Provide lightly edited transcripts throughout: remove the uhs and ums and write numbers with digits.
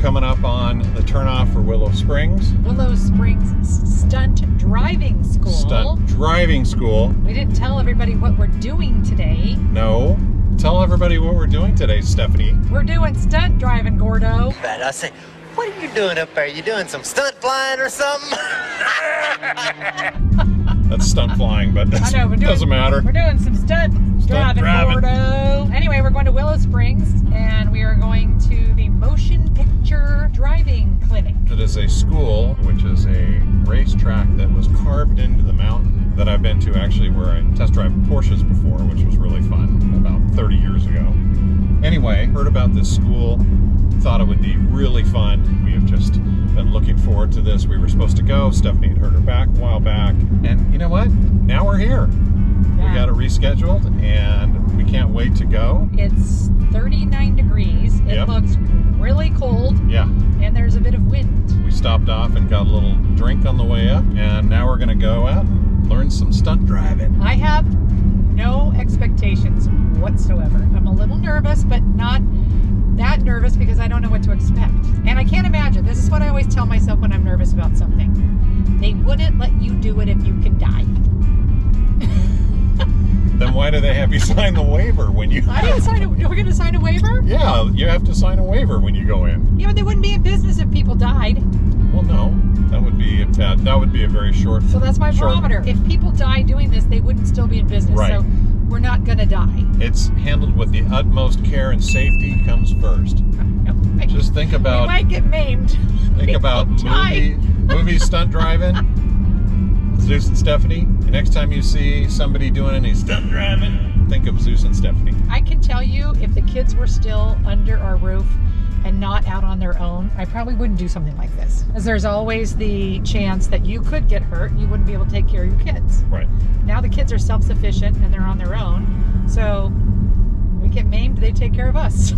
coming up on the turnoff for Willow Springs. Willow Springs Stunt Driving School. Stunt Driving School. We didn't tell everybody what we're doing today. No. Tell everybody what we're doing today, Stephanie. We're doing stunt driving, Gordo. But I say, what are you doing up there? You doing some stunt flying or something? That's stunt flying, but it doesn't matter. We're doing some stunt driving, Gordo. Anyway, we're going to Willow Springs, and we are going to the Motion Picture Driving Clinic. It is a school, which is a racetrack that was carved into the mountain that I've been to, actually, where I test drive Porsches before, which was really fun, about 30 years ago. Anyway, heard about this school, thought it would be really fun. We have just been looking forward to this. We were supposed to go. Stephanie had hurt her back a while back. And you know what? Now we're here. Yeah. We got it rescheduled, and we can't wait to go. It's 39 degrees. It looks really cold. Yeah. And there's a bit of wind. We stopped off and got a little drink on the way up, and now we're going to go out and learn some stunt driving. I have no expectations whatsoever. I'm a little nervous, but not that nervous because I don't know what to expect. And I can't imagine. This is what I always tell myself when I'm nervous about something. They wouldn't let you do it if you can die. Then why do they have you sign the waiver when you... I didn't sign it. We're going to sign a waiver? Yeah, you have to sign a waiver when you go in. Yeah, but they wouldn't be in business if people died. Well, no. That would be a very short... So that's my barometer. If people die doing this, they wouldn't still be in business. Right. So we're not going to die. It's handled with the utmost care, and safety comes first. Just think about... We might get maimed. Think about movie stunt driving. Zeus and Stephanie. The next time you see somebody doing any stunt driving, think of Zeus and Stephanie. I can tell you, if the kids were still under our roof and not out on their own, I probably wouldn't do something like this. Because there's always the chance that you could get hurt. You wouldn't be able to take care of your kids. Right. Now the kids are self-sufficient and they're on their own. So we get maimed, they take care of us.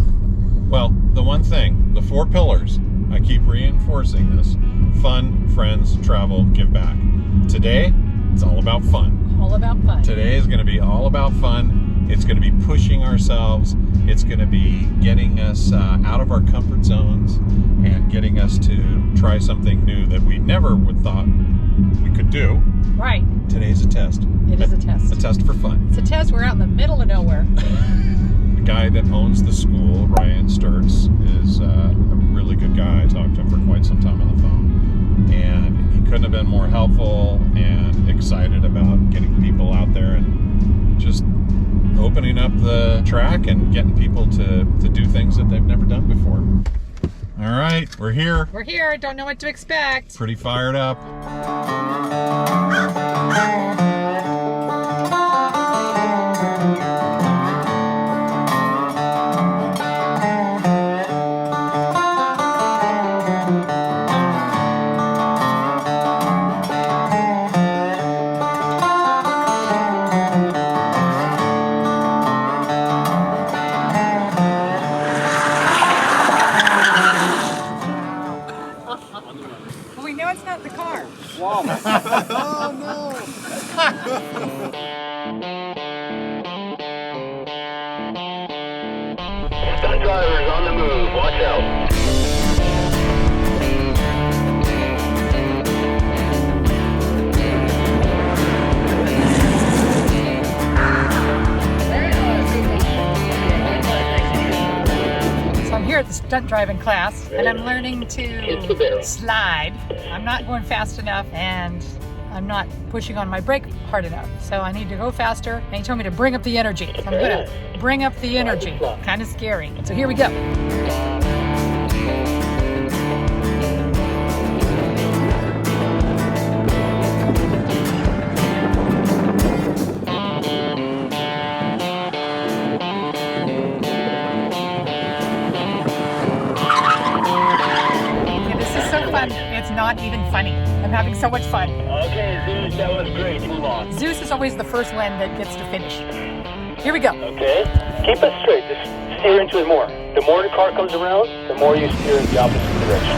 Well, the one thing, the 4 pillars, I keep reinforcing this: fun, friends, travel, give back. Today, it's all about fun. All about fun. Today is going to be all about fun. It's going to be pushing ourselves. It's going to be getting us out of our comfort zones and getting us to try something new that we never would thought we could do. Right. Today's a test. It is a test. A test for fun. It's a test. We're out in the middle of nowhere. The guy that owns the school, Ryan Sturtz, is a really good guy. I talked to him for quite some time on the phone. And he couldn't have been more helpful and excited about getting people out there and just opening up the track and getting people to do things that they've never done before. All right, we're here. We're here. Don't know what to expect. Pretty fired up. Well, we know it's not the car. Wow. Oh, no. Stunt drivers on the move. Watch out. So I'm here at the stunt driving class, and I'm learning to slide. I'm not going fast enough, and I'm not pushing on my brake hard enough. So I need to go faster, and he told me to bring up the energy. So I'm gonna bring up the energy. Kind of scary. So here we go. Okay, this is so fun. It's not even funny. I'm having so much fun. Okay, Zeus, that was great. Move on. Zeus is always the first one that gets to finish. Here we go. Okay. Keep it straight. Just steer into it more. The more the car comes around, the more you steer in the opposite direction.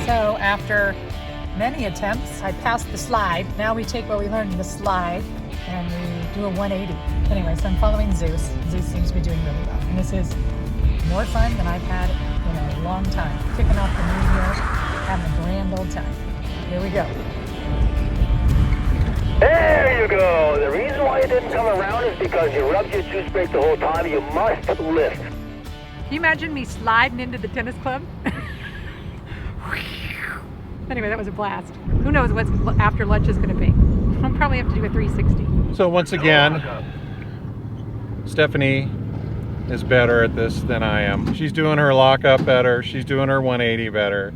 So after many attempts. I passed the slide. Now we take what we learned in the slide and we do a 180. Anyway, so I'm following Zeus. Zeus seems to be doing really well. And this is more fun than I've had in a long time. Kicking off the new year, having a grand old time. Here we go. There you go. The reason why it didn't come around is because you rubbed your juice brake the whole time. You must lift. Can you imagine me sliding into the tennis club? Anyway, that was a blast. Who knows what after lunch is going to be. I'll probably have to do a 360. So once again, Stephanie is better at this than I am. She's doing her lockup better. She's doing her 180 better.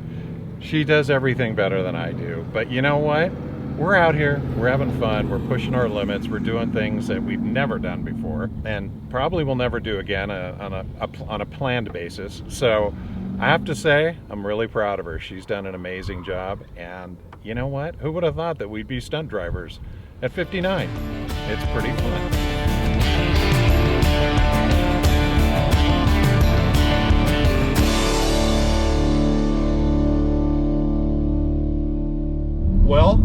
She does everything better than I do. But you know what? We're out here, we're having fun, we're pushing our limits, we're doing things that we've never done before and probably will never do again on a planned basis. So I have to say, I'm really proud of her. She's done an amazing job, and you know what? Who would have thought that we'd be stunt drivers at 59? It's pretty fun. Well,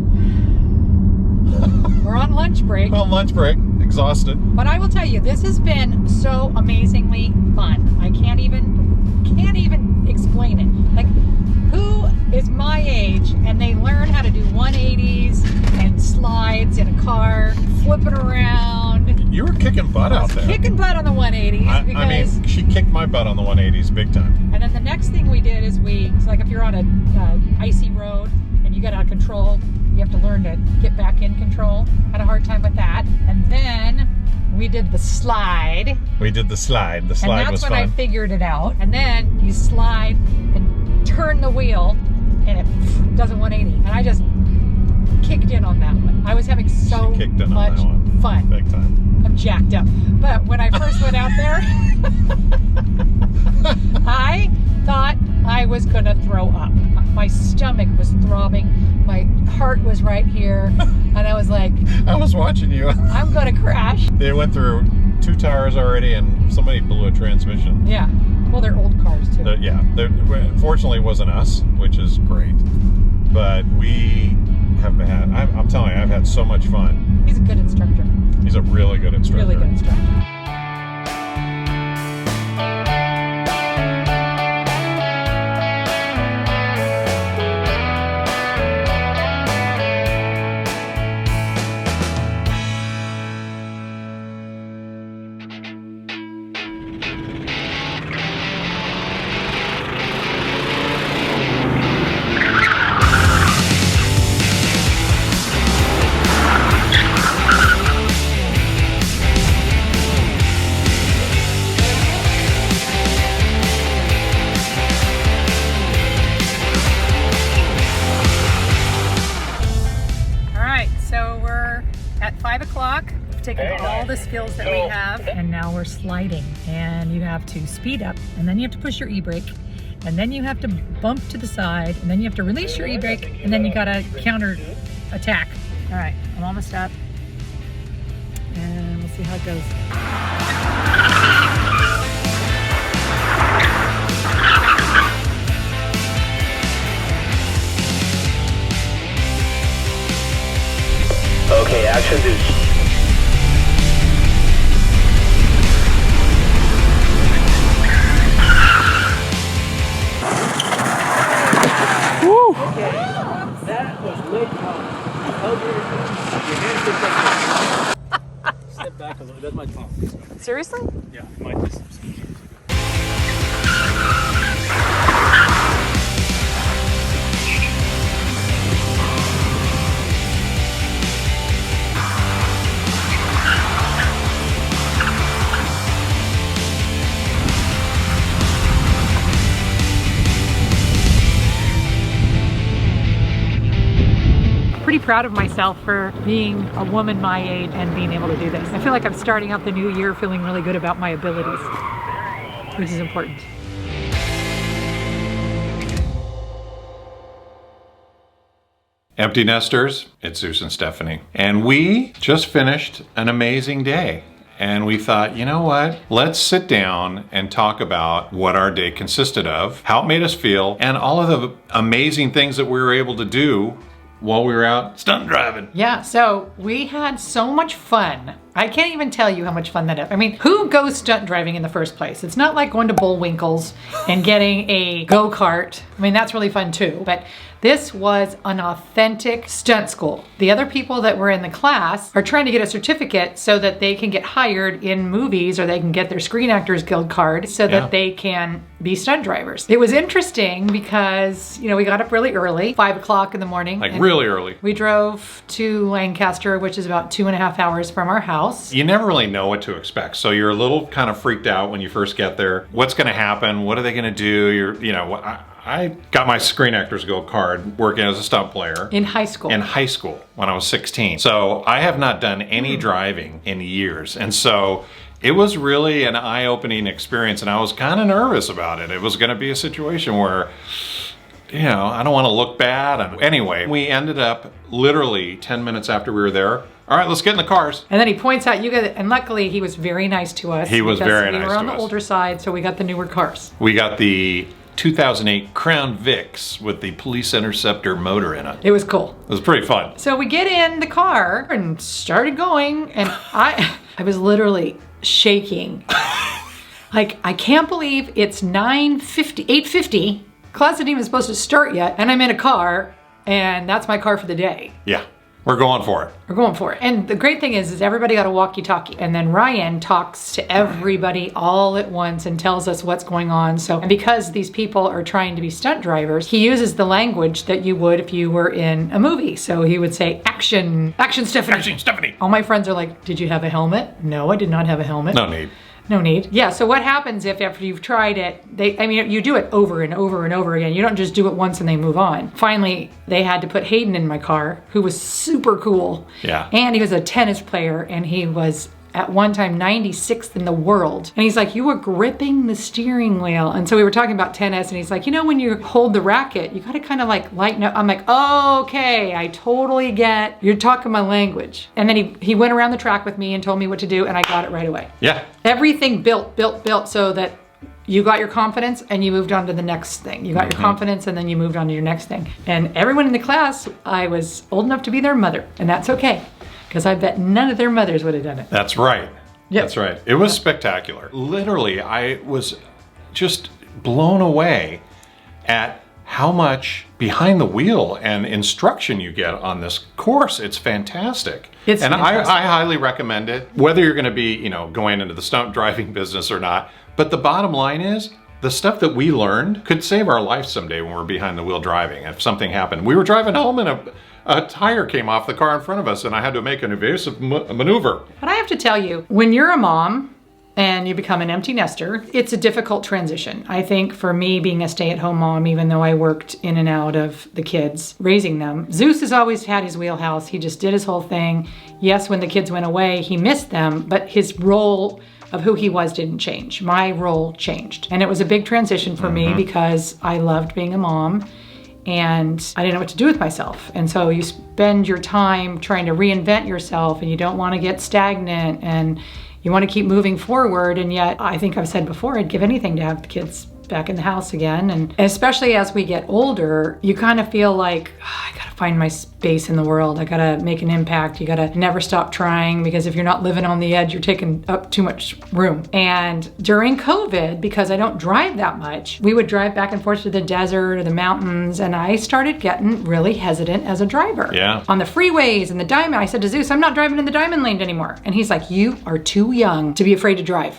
we're on lunch break. On lunch break, exhausted. But I will tell you, this has been so amazingly fun. I can't even explain it. Like, who is my age and they learn how to do 180s and slides in a car, flipping around. You were kicking butt out there. Kicking butt on the 180s. I mean, she kicked my butt on the 180s big time. And then the next thing we did is it's like if you're on a icy road and you get out of control, you have to learn to get back in control. Had a hard time with that. And then we did the slide. We did the slide. The slide was fun. And that's when I figured it out. And then you slide and turn the wheel and it does a 180. And I just kicked in on that one. I was having so much fun. Big time. I'm jacked up. But when I first went out there, I thought I was gonna throw up. My stomach was throbbing. My heart was right here. And I was like, I was watching you. I'm gonna crash. They went through 2 tires already and somebody blew a transmission. Yeah. Well, they're old cars too. Fortunately it wasn't us, which is great. But we have had, I'm telling you, I've had so much fun. He's a good instructor. He's a really good instructor. Really good instructor. At 5 o'clock, we've taken all the skills that we have, and now we're sliding. And you have to speed up, and then you have to push your e-brake, and then you have to bump to the side, and then you have to release your e-brake, and then you gotta counter attack. All right, I'm almost up, and we'll see how it goes. Okay, action Zeus. Woo! Okay, that was way tall. Hold your hands step back a little. That's my tongue. Seriously? Yeah, my distance. Pretty proud of myself for being a woman my age and being able to do this. I feel like I'm starting out the new year feeling really good about my abilities, which is important. Empty nesters, it's Zeus and Stephanie. And we just finished an amazing day. And we thought, you know what? Let's sit down and talk about what our day consisted of, how it made us feel, and all of the amazing things that we were able to do while we were out stunt driving. Yeah, so we had so much fun. I can't even tell you how much fun that is. I mean, who goes stunt driving in the first place? It's not like going to Bullwinkle's and getting a go-kart. I mean, that's really fun too, but this was an authentic stunt school. The other people that were in the class are trying to get a certificate so that they can get hired in movies or they can get their Screen Actors Guild card so that they can be stunt drivers. It was interesting because, you know, we got up really early, 5 o'clock in the morning. Like really early. We drove to Lancaster, which is about 2.5 hours from our house. You never really know what to expect. So you're a little kind of freaked out when you first get there. What's going to happen? What are they going to do? I got my Screen Actors Guild card working as a stunt player. In high school. In high school when I was 16. So I have not done any driving in years. And so it was really an eye-opening experience and I was kind of nervous about it. It was going to be a situation where, you know, I don't want to look bad. And anyway, we ended up literally 10 minutes after we were there. All right, let's get in the cars. And then he points out, and luckily he was very nice to us. He was very nice to us. We were on the older side, so we got the newer cars. We got the 2008 Crown Vics with the Police Interceptor motor in it. It was cool. It was pretty fun. So we get in the car and started going, and I was literally shaking. Like, I can't believe it's 8:50. Class isn't even supposed to start yet, and I'm in a car, and that's my car for the day. Yeah, we're going for it. We're going for it. And the great thing is everybody got a walkie-talkie. And then Ryan talks to everybody all at once and tells us what's going on. So, and because these people are trying to be stunt drivers, he uses the language that you would if you were in a movie. So he would say, action, action, Stephanie. Action, Stephanie. All my friends are like, did you have a helmet? No, I did not have a helmet. No need. No need. Yeah, so what happens if after you've tried it, you do it over and over and over again. You don't just do it once and they move on. Finally, they had to put Hayden in my car, who was super cool. Yeah. And he was a tennis player, and he was at one time 96th in the world. And he's like, you were gripping the steering wheel. And so we were talking about tennis, and he's like, you know, when you hold the racket, you gotta kind of like lighten up. I'm like, oh, okay, I totally get, you're talking my language. And then he went around the track with me and told me what to do, and I got it right away. Yeah. Everything built so that you got your confidence and you moved on to the next thing. You got your confidence and then you moved on to your next thing. And everyone in the class, I was old enough to be their mother, and that's okay. Because I bet none of their mothers would have done it. That's right. Yep. That's right. It was spectacular. Literally, I was just blown away at how much behind the wheel and instruction you get on this course. It's fantastic. It's fantastic. I highly recommend it, whether you're going to be, you know, going into the stunt driving business or not. But the bottom line is, the stuff that we learned could save our life someday when we're behind the wheel driving. If something happened, we were driving home and a tire came off the car in front of us and I had to make an evasive maneuver. But I have to tell you, when you're a mom and you become an empty nester, it's a difficult transition. I think for me, being a stay-at-home mom, even though I worked in and out of the kids, raising them, Zeus has always had his wheelhouse. He just did his whole thing. Yes, when the kids went away, he missed them, but his role of who he was didn't change. My role changed. And it was a big transition for me because I loved being a mom and I didn't know what to do with myself. And so you spend your time trying to reinvent yourself and you don't want to get stagnant and you want to keep moving forward. And yet, I think I've said before, I'd give anything to have the kids back in the house again. And especially as we get older, you kind of feel like, I gotta find my space in the world. I gotta make an impact. You gotta never stop trying, because if you're not living on the edge, you're taking up too much room. And during COVID, because I don't drive that much, we would drive back and forth to the desert or the mountains, and I started getting really hesitant as a driver. Yeah. On the freeways and the diamond, I said to Zeus, I'm not driving in the diamond lane anymore. And he's like, you are too young to be afraid to drive.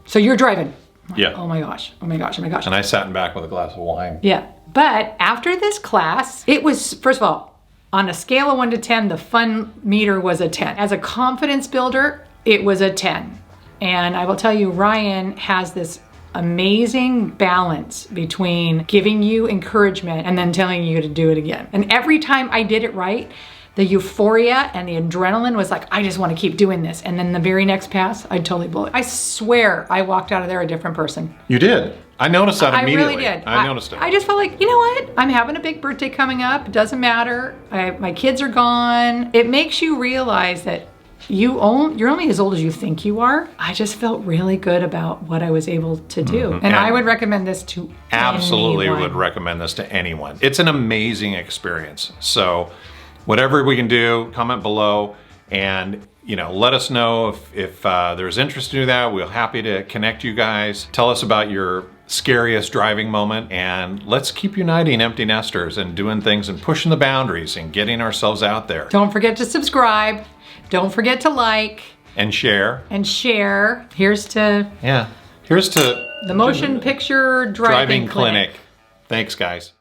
So you're driving. Yeah. Oh my gosh, oh my gosh, oh my gosh. And I sat in back with a glass of wine. Yeah. But after this class, it was, first of all, on a scale of 1 to 10, the fun meter was a 10. As a confidence builder, it was a 10. And I will tell you, Ryan has this amazing balance between giving you encouragement and then telling you to do it again. And every time I did it right, the euphoria and the adrenaline was like, I just want to keep doing this. And then the very next pass, I'd totally blow it. I swear I walked out of there a different person. You did. I noticed that immediately. I really did. I noticed it. I just felt like, you know what? I'm having a big birthday coming up. It doesn't matter. My kids are gone. It makes you realize that you're only as old as you think you are. I just felt really good about what I was able to do. And I would recommend this to absolutely anyone. Would recommend this to anyone. It's an amazing experience. So Whatever we can do, comment below, and let us know if there's interest to do that. We're happy to connect you guys. Tell us about your scariest driving moment, and let's keep uniting empty nesters and doing things and pushing the boundaries and getting ourselves out there. Don't forget to subscribe. Don't forget to like. And share. And share. Here's to the Motion Picture Driving Clinic. Clinic. Thanks, guys.